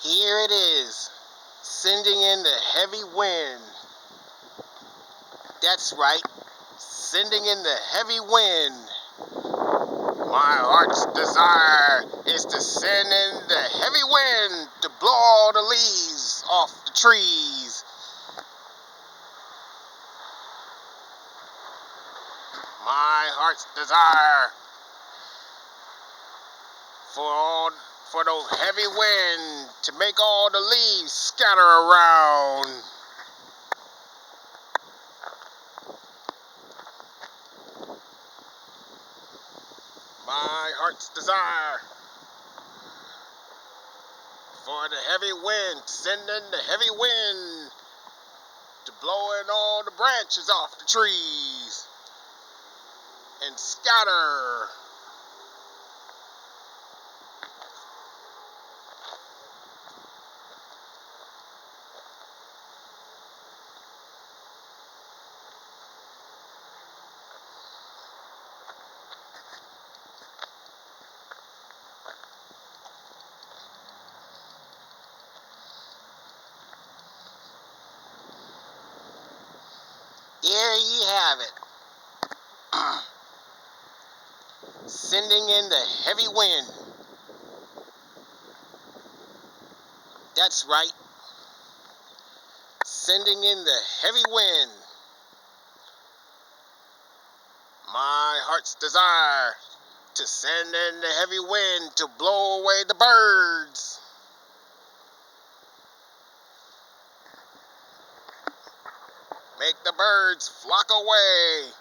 Here it is, sending in the heavy wind. That's right, sending in the heavy wind. My heart's desire is to send in the heavy wind to blow all the leaves off the trees. My heart's desire for those heavy wind to make all the leaves scatter around. My heart's desire for the heavy wind, sending the heavy wind to blowing all the branches off the trees and scatter. There you have it. Sending in the heavy wind. That's right. Sending in the heavy wind. My heart's desire to send in the heavy wind to blow away the birds. Make the birds flock away.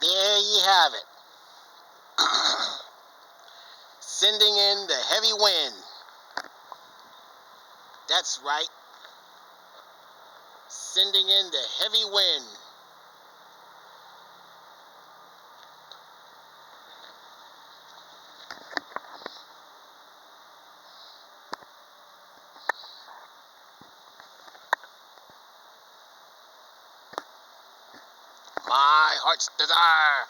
There you have it. Sending in the heavy wind. That's right. Sending in the heavy wind. My heart's desire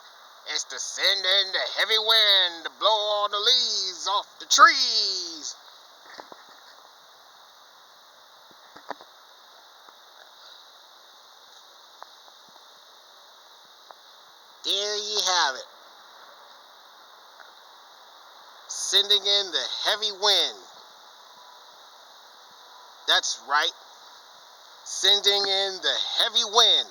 is to send in the heavy wind to blow all the leaves off the trees. There you have it. Sending in the heavy wind. That's right. Sending in the heavy wind.